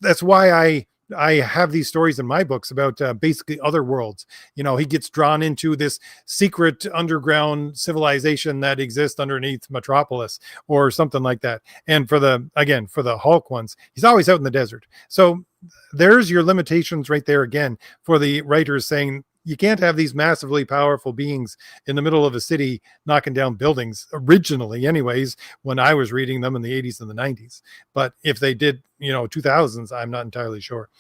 that's why I have these stories in my books about basically other worlds. He gets drawn into this secret underground civilization that exists underneath Metropolis or something like that. And for the Hulk ones, he's always out in the desert. So there's your limitations right there again for the writers saying, you can't have these massively powerful beings in the middle of a city knocking down buildings, originally anyways, when I was reading them in the 80s and the 90s. But if they did, 2000s, I'm not entirely sure.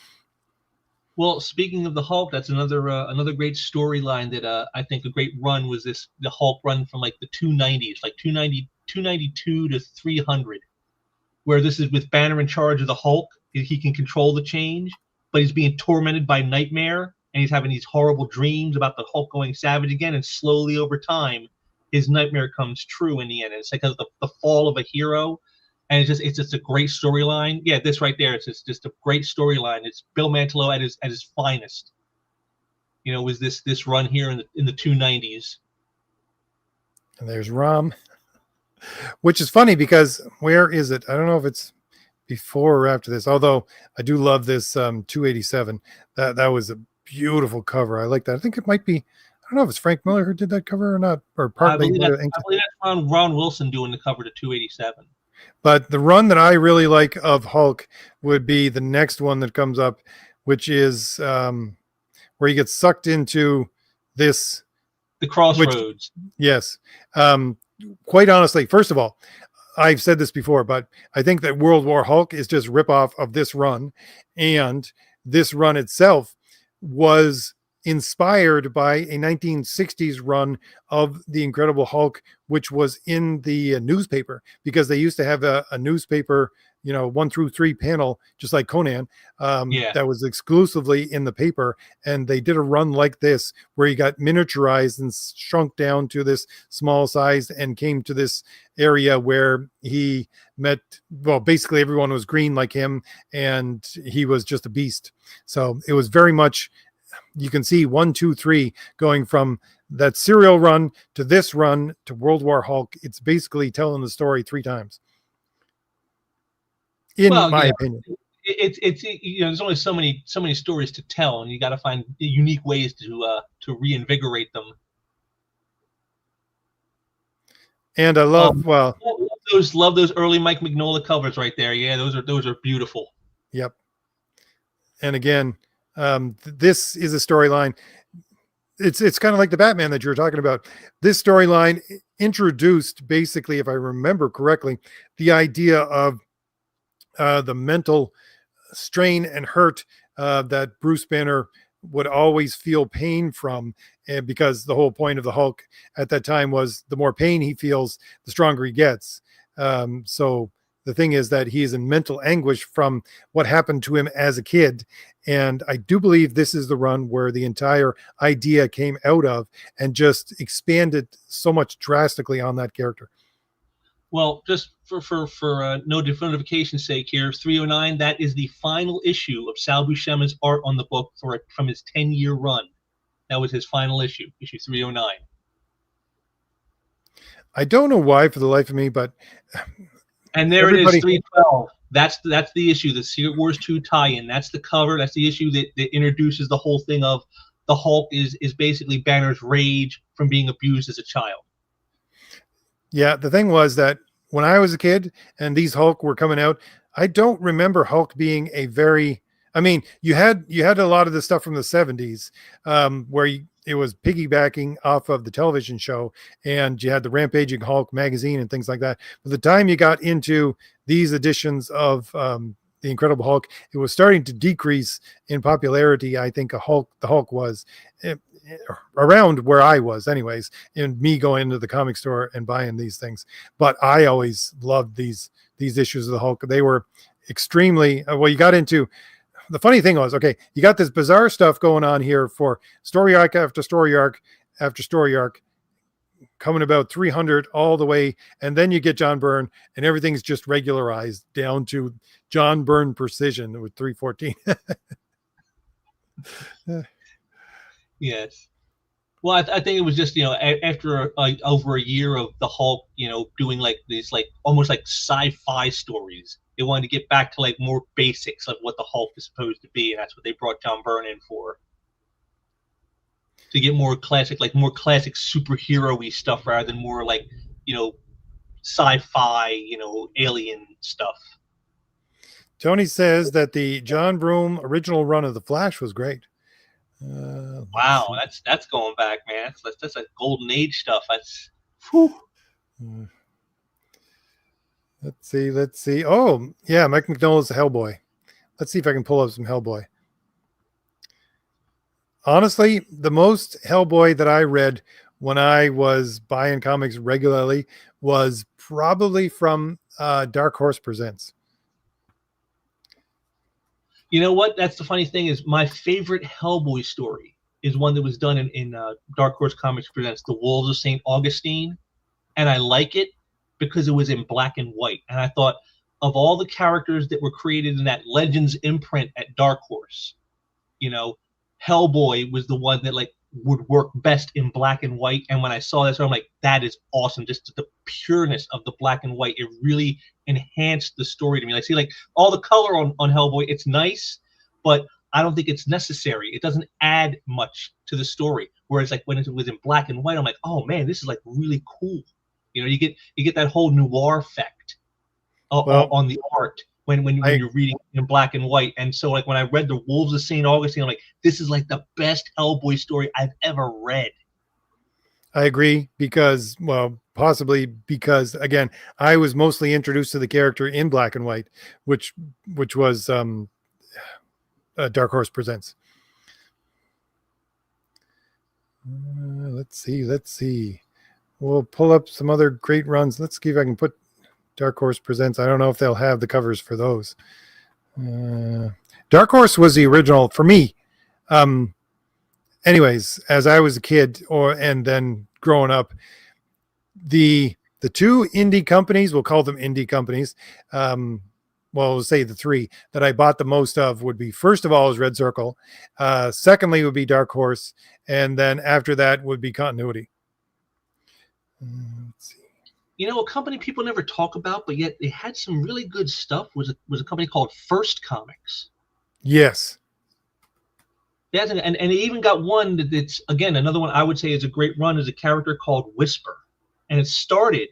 Well, speaking of the Hulk, that's another great storyline that I think a great run was the Hulk run from like the 290s, like 292 to 300, where this is with Banner in charge of the Hulk. He can control the change, but he's being tormented by Nightmare. And he's having these horrible dreams about the Hulk going savage again. And slowly over time, his nightmare comes true in the end. And it's like the fall of a hero. And it's just a great storyline. Yeah, this right there, it's just a great storyline. It's Bill Mantlo at his finest. Was this run here in the 290s. And there's Rom, which is funny because where is it? I don't know if it's before or after this. Although I do love this 287. That was a beautiful cover. I like that. I think it might be, I don't know if it's Frank Miller who did that cover or not, or partly. I believe that's Ron Wilson doing the cover to 287. But the run that I really like of Hulk would be the next one that comes up, which is where he gets sucked into this. The Crossroads. Yes. Quite honestly, first of all, I've said this before, but I think that World War Hulk is just ripoff of this run. And this run itself was inspired by a 1960s run of the Incredible Hulk, which was in the newspaper, because they used to have a newspaper, 1 through 3 panel, just like Conan, Yeah. that was exclusively in the paper. And they did a run like this where he got miniaturized and shrunk down to this small size and came to this area where he met, well, basically everyone was green like him, and he was just a beast. So it was very much, you can see 1, 2, 3 going from that serial run to this run to World War Hulk. It's basically telling the story 3 times, in my opinion. It's there's only so many stories to tell, and you got to find unique ways to reinvigorate them. And I love love those early Mike Mignola covers right there. Yeah, those are beautiful. Yep. And again, this is a storyline. It's kind of like the Batman that you were talking about. This storyline introduced, basically, if I remember correctly, the idea of the mental strain and hurt that Bruce Banner would always feel pain from, and because the whole point of the Hulk at that time was the more pain he feels, the stronger he gets. So the thing is that he is in mental anguish from what happened to him as a kid. And I do believe this is the run where the entire idea came out of and just expanded so much drastically on that character. Well, just for no notification's sake here, 309, that is the final issue of Sal Buscema's art on the book from his 10-year run. That was his final issue 309. I don't know why, for the life of me, but and there it is, 312. That's the issue, the Secret Wars 2 tie-in. That's the cover. That's the issue that introduces the whole thing of the Hulk is basically Banner's rage from being abused as a child. Yeah, the thing was that when I was a kid and these Hulk were coming out, I don't remember Hulk being a very, I mean, you had a lot of the stuff from the 70s where it was piggybacking off of the television show, and you had the Rampaging Hulk magazine and things like that. By the time you got into these editions of the Incredible Hulk, it was starting to decrease in popularity. I think the Hulk was around where I was anyways, and me going into the comic store and buying these things. But I always loved these issues of the Hulk. They were extremely well. You got into, the funny thing was, okay, you got this bizarre stuff going on here for story arc after story arc after story arc, coming about 300 all the way, and then you get John Byrne and everything's just regularized down to John Byrne precision with 314. Yes. Well, I think it was just, after over a year of the Hulk, doing like these almost like sci-fi stories, they wanted to get back to like more basics of what the Hulk is supposed to be, and that's what they brought John Byrne in for. To get more classic superhero-y stuff rather than more like, sci-fi, alien stuff. Tony says that the John Broome original run of The Flash was great. Wow, that's going back, man. That's like golden age stuff. That's whew. Let's see. Oh, yeah, Mike Mignola's a Hellboy. Let's see if I can pull up some Hellboy. Honestly, the most Hellboy that I read when I was buying comics regularly was probably from Dark Horse Presents. You know what? That's the funny thing is my favorite Hellboy story is one that was done in Dark Horse Comics Presents, The Wolves of St. Augustine. And I like it because it was in black and white. And I thought of all the characters that were created in that Legends imprint at Dark Horse, Hellboy was the one that would work best in black and white. And when I saw this, I'm like, that is awesome. Just the pureness of the black and white. It really enhanced the story to me. See, all the color on Hellboy, it's nice, but I don't think it's necessary. It doesn't add much to the story. Whereas when it was in black and white, I'm like, oh man, this is really cool. You get that whole noir effect on the art when you're reading in black and white. And so when I read The Wolves of St. Augustine, I'm like, this is the best Hellboy story I've ever read. I agree possibly because, again, I was mostly introduced to the character in black and white, which was Dark Horse Presents. Let's see. We'll pull up some other great runs. Let's see if I can put Dark Horse Presents. I don't know if they'll have the covers for those. Dark Horse was the original for me. Anyways, as I was a kid and then growing up, the two indie companies, we'll call them indie companies, we'll say the three that I bought the most of would be, first of all, is Red Circle. Secondly would be Dark Horse. And then after that would be Continuity. Let's see. You know, a company people never talk about, but yet they had some really good stuff was a company called First Comics. Yes. And they even got one that's, again, another one I would say is a great run, is a character called Whisper. And it started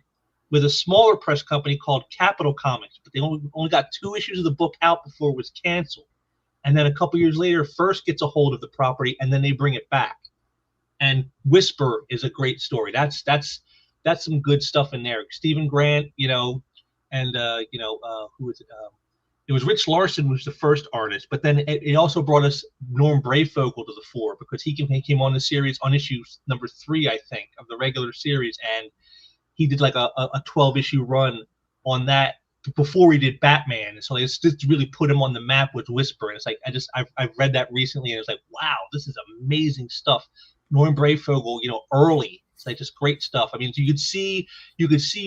with a smaller press company called Capital Comics, but they only got 2 issues of the book out before it was canceled. And then a couple years later, First gets a hold of the property, and then they bring it back. And Whisper is a great story. That's some good stuff in there. Stephen Grant, you know, and who is it? It was Rich Larson was the first artist, but then it also brought us Norm Brayfogle to the fore, because he came on the series on issue number 3, I think, of the regular series, and he did like a 12-issue run on that before he did Batman. And so it's just really put him on the map with Whisper. And it's like I've read that recently, and it's like, wow, this is amazing stuff. Norm Brayfogle, you know, early. It's like just great stuff. I mean, so you could see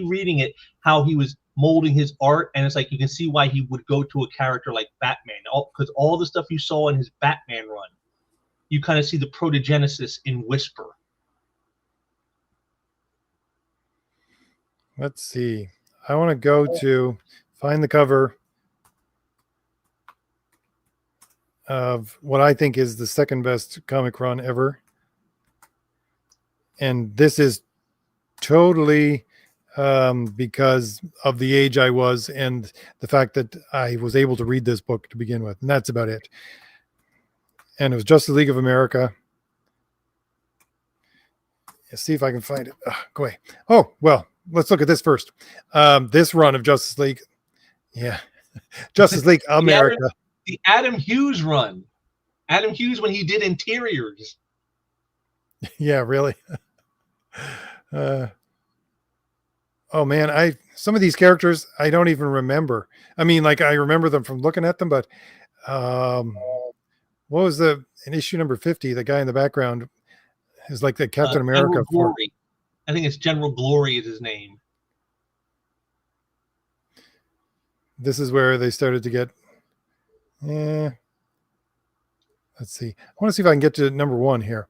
reading it how he was molding his art, and it's like you can see why he would go to a character like Batman, because all the stuff you saw in his Batman run, you kind of see the protogenesis in Whisper. Let's see. I want to go to find the cover of what I think is the second best comic run ever. And this is totally because of the age I was and the fact that I was able to read this book to begin with. And that's about it. And it was Justice League of America. Let's see if I can find it. Go away. Oh, well, let's look at this first. This run of Justice League. Yeah. Justice League America. The Adam Hughes run. Adam Hughes when he did interiors. Yeah, really. Oh man, some of these characters I don't even remember. I mean, like I remember them from looking at them, but what was in issue number 50? The guy in the background is like the Captain America. I think it's General Glory is his name. This is where they started to get. Let's see. I want to see if I can get to number 1 here.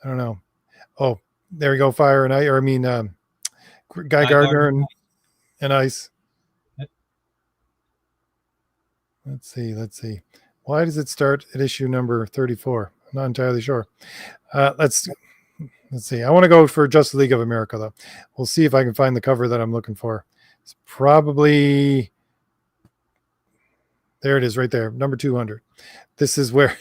I don't know. Oh, there we go. Fire and Ice, or I mean, Guy Gardner and Ice. Let's see. Why does it start at issue number 34? I'm not entirely sure. Let's see. I want to go for Justice League of America, though. We'll see if I can find the cover that I'm looking for. It's probably, there it is right there, number 200. This is where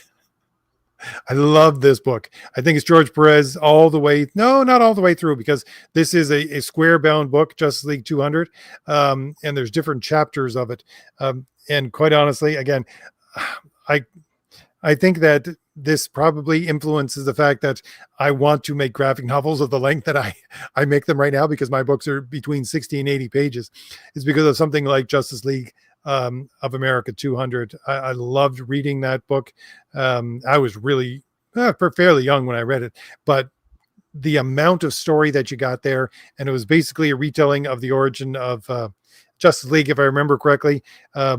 I love this book. I think it's George Perez all the way. No, not all the way through, because this is a square bound book, Justice League 200. And there's different chapters of it. And quite honestly, again, I think that this probably influences the fact that I want to make graphic novels of the length that I make them right now, because my books are between 60 and 80 pages. It's because of something like Justice League of America 200. I loved reading that book. I was really fairly young when I read it, but the amount of story that you got there, and it was basically a retelling of the origin of Justice League, if I remember correctly,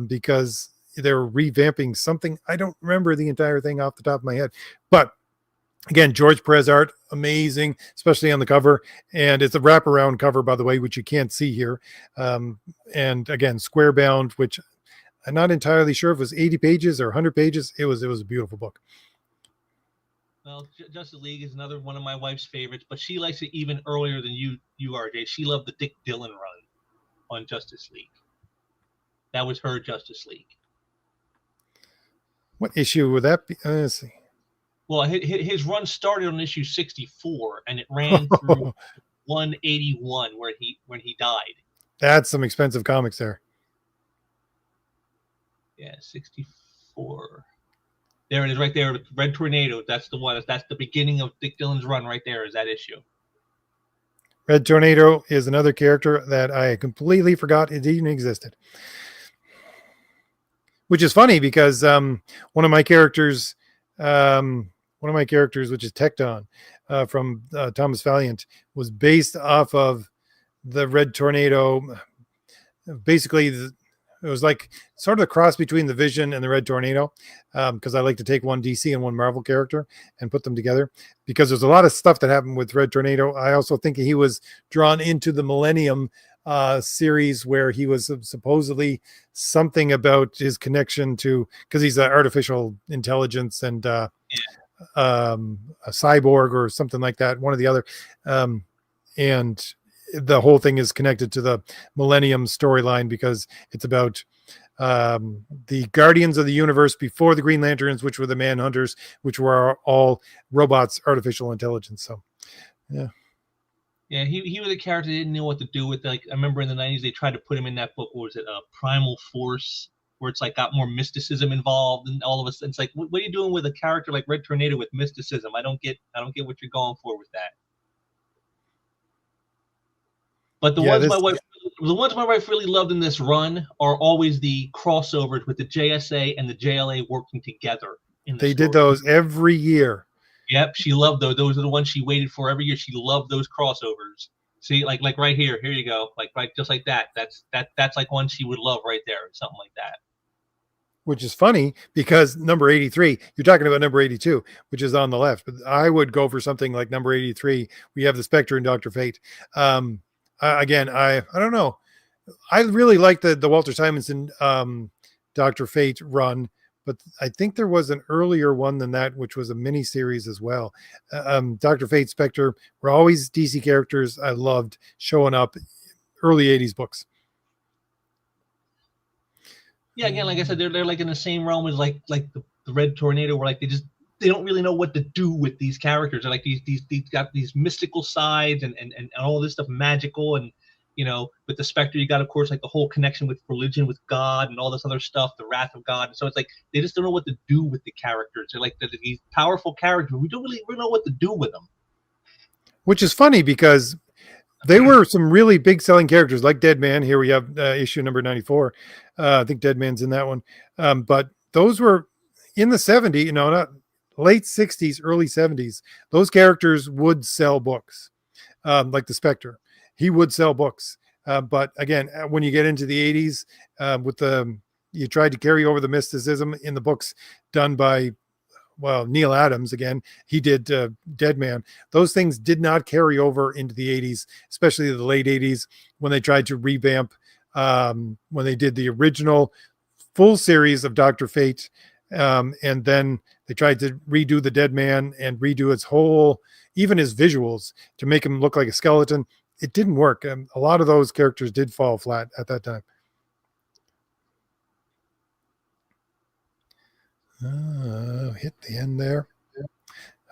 because they were revamping something. I don't remember the entire thing off the top of my head, but again, George Perez art, amazing, especially on the cover. And it's a wraparound cover, by the way, which you can't see here. And again, square bound, which I'm not entirely sure if it was 80 pages or 100 pages. It was a beautiful book. Well, Justice League is another one of my wife's favorites, but she likes it even earlier than you are, Jay. She loved the Dick Dillon run on Justice League. That was her Justice League. What issue would that be? Let's see. Well, his run started on issue 64, and it ran through 181 when he died. That's some expensive comics there. Yeah, 64. There it is, right there. Red Tornado. That's the one. That's the beginning of Dick Dillon's run, right there. Is that issue? Red Tornado is another character that I completely forgot it even existed. Which is funny because one of my characters, which is Tecton from Thomas Valiant, was based off of the Red Tornado. Basically, it was like sort of a cross between the Vision and the Red Tornado, because I like to take one DC and one Marvel character and put them together, because there's a lot of stuff that happened with Red Tornado. I also think he was drawn into the Millennium series, where he was supposedly something about his connection to, because he's an artificial intelligence and a cyborg or something like that, one or the other. And the whole thing is connected to the Millennium storyline, because it's about the Guardians of the Universe before the Green Lanterns, which were the Manhunters, which were all robots, artificial intelligence. So, yeah. Yeah, he was a character they didn't know what to do with. Like, I remember in the 90s they tried to put him in that book. What was it? Primal Force, where it's like got more mysticism involved, and all of us. It's like, what are you doing with a character like Red Tornado with mysticism? I don't get what you're going for with that. But the ones my wife really loved in this run are always the crossovers with the JSA and the JLA working together. They did those every year. Yep, she loved those. Those are the ones she waited for every year. She loved those crossovers. See, like right here. Here you go. Like right, just like that. That's like one she would love right there, something like that. Which is funny because number 83, you're talking about number 82, which is on the left. But I would go for something like number 83. We have the Spectre and Dr. Fate. Again, I don't know. I really like the Walter Simonson Dr. Fate run, but I think there was an earlier one than that, which was a mini series as well. Dr. Fate, Spectre were always DC characters I loved showing up, early 80s books. Yeah, again, like I said, they're like in the same realm as like the Red Tornado, where like they don't really know what to do with these characters. They're like these got these mystical sides and all this stuff magical, and with the Spectre you got, of course, like the whole connection with religion, with God, and all this other stuff, the wrath of God. So it's like they just don't know what to do with the characters. They're like these powerful characters. We don't really know what to do with them. Which is funny because they were some really big selling characters, like Dead Man. Here we have issue number 94. I think Dead Man's in that one. But those were in the 70s, not late 60s, early 70s. Those characters would sell books, like the Spectre. He would sell books. But again, when you get into the 80s, you tried to carry over the mysticism in the books done by, Neil Adams. Again, he did Dead Man. Those things did not carry over into the 80s, especially the late 80s, when they tried to revamp, when they did the original full series of Dr. Fate, and then they tried to redo the Dead Man and redo its whole, even his visuals, to make him look like a skeleton. It didn't work. A lot of those characters did fall flat at that time. Hit the end there.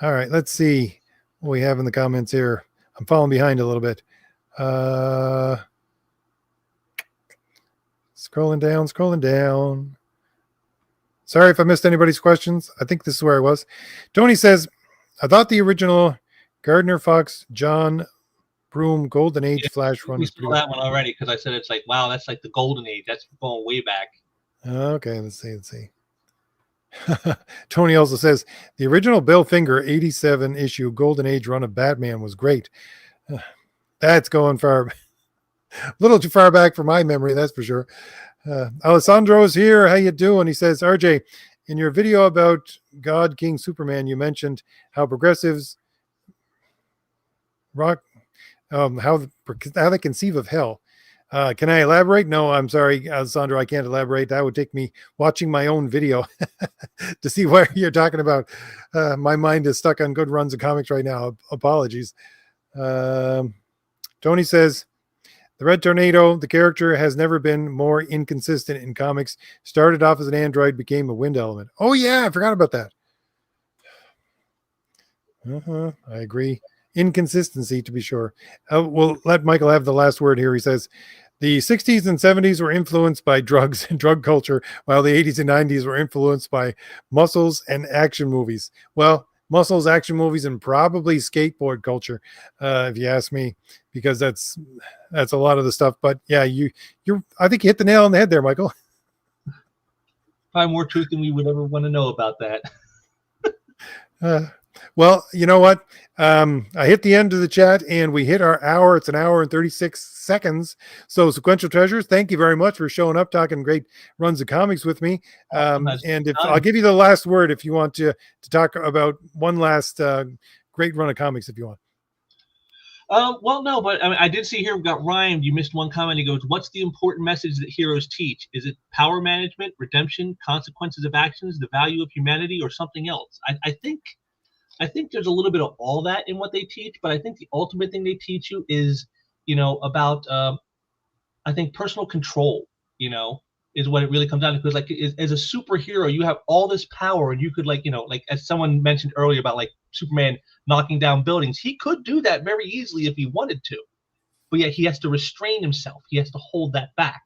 All right, let's see what we have in the comments here. I'm falling behind a little bit. Scrolling down. Sorry if I missed anybody's questions. I think this is where I was. Tony says, I thought the original Gardner Fox, John Broome Golden Age Flash run. We saw that one already, because I said it's like, wow, that's like the Golden Age. That's going way back. Okay, let's see. Tony also says the original Bill Finger 87 issue Golden Age run of Batman was great. That's going far, a little too far back for my memory, that's for sure. Alessandro's here. How you doing? He says, RJ, in your video about God King Superman, you mentioned how progressives how they conceive of hell. Can I elaborate? No, I'm sorry, Alessandro, I can't elaborate. That would take me watching my own video to see what you're talking about. My mind is stuck on good runs of comics right now. Apologies. Tony says, the Red Tornado, the character has never been more inconsistent in comics. Started off as an android, became a wind element. Oh, yeah, I forgot about that. I agree. Inconsistency, to be sure. We'll let Michael have the last word here. He says, The 60s and 70s were influenced by drugs and drug culture, while the 80s and 90s were influenced by muscles and action movies. Well, muscles, action movies, and probably skateboard culture, if you ask me, because that's a lot of the stuff. But yeah, I think you hit the nail on the head there, Michael. Probably more truth than we would ever want to know about that. Well, you know what? I hit the end of the chat and we hit our hour. It's an hour and 36 seconds. So Sequential Treasures, thank you very much for showing up, talking great runs of comics with me. And if I'll give you the last word, if you want to talk about one last great run of comics, if you want. Well, no, but I mean, I did see here we got rhymed. You missed one comment. He goes, "What's the important message that heroes teach? Is it power management, redemption, consequences of actions, the value of humanity, or something else?" I think there's a little bit of all that in what they teach, but I think the ultimate thing they teach you is, about I think personal control. Is what it really comes down to. Because like as a superhero, you have all this power, and you could like as someone mentioned earlier about like Superman knocking down buildings, he could do that very easily if he wanted to, but yet he has to restrain himself. He has to hold that back.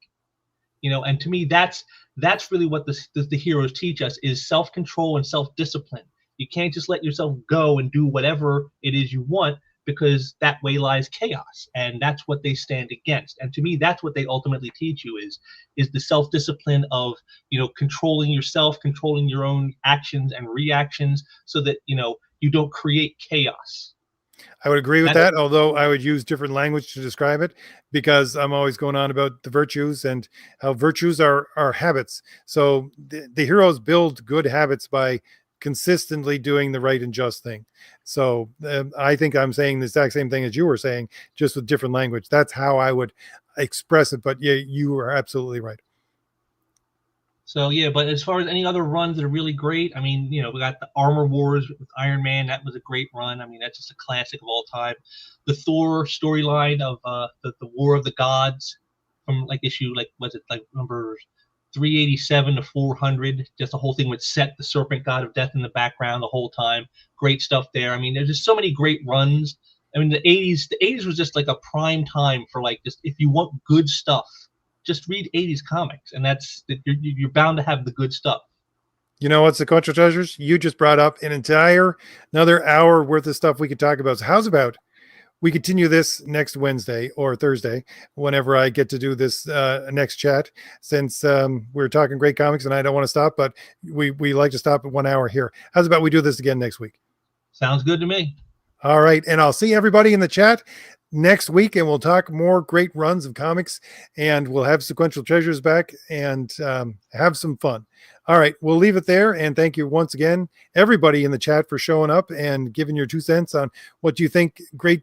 And to me, that's really what the heroes teach us is self-control and self-discipline. You can't just let yourself go and do whatever it is you want, because that way lies chaos, and that's what they stand against. And to me, that's what they ultimately teach you is the self-discipline of controlling yourself, controlling your own actions and reactions, so that you don't create chaos. I would agree with that, although I would use different language to describe it, because I'm always going on about the virtues and how virtues are habits. So the heroes build good habits by consistently doing the right and just thing. So I think I'm saying the exact same thing as you were saying, just with different language. That's how I would express it. But yeah, you are absolutely right. So yeah, but as far as any other runs that are really great, I mean, we got the Armor Wars with Iron Man. That was a great run. I mean, that's just a classic of all time. The Thor storyline of the War of the Gods from like issue was it like number 387 to 400? Just the whole thing with Set, the Serpent God of Death, in the background the whole time. Great stuff there. I mean, there's just so many great runs. I mean, the 80s was just like a prime time for like just if you want good stuff, just read 80s comics, and you're bound to have the good stuff. You know what, Sequential Treasures? You just brought up another hour worth of stuff we could talk about. So how's about we continue this next Wednesday or Thursday, whenever I get to do this next chat, since we're talking great comics and I don't want to stop, but we like to stop at 1 hour here. How's about we do this again next week? Sounds good to me. All right. And I'll see everybody in the chat next week, and we'll talk more great runs of comics, and we'll have Sequential Treasures back and have some fun. All right, we'll leave it there, and thank you once again, everybody in the chat, for showing up and giving your 2 cents on what you think great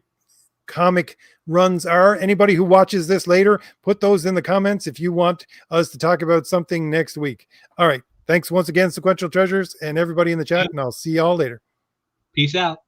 comic runs are. Anybody who watches this later, put those in the comments if you want us to talk about something next week. All right, thanks once again, Sequential Treasures, and everybody in the chat, and I'll see y'all later. Peace out.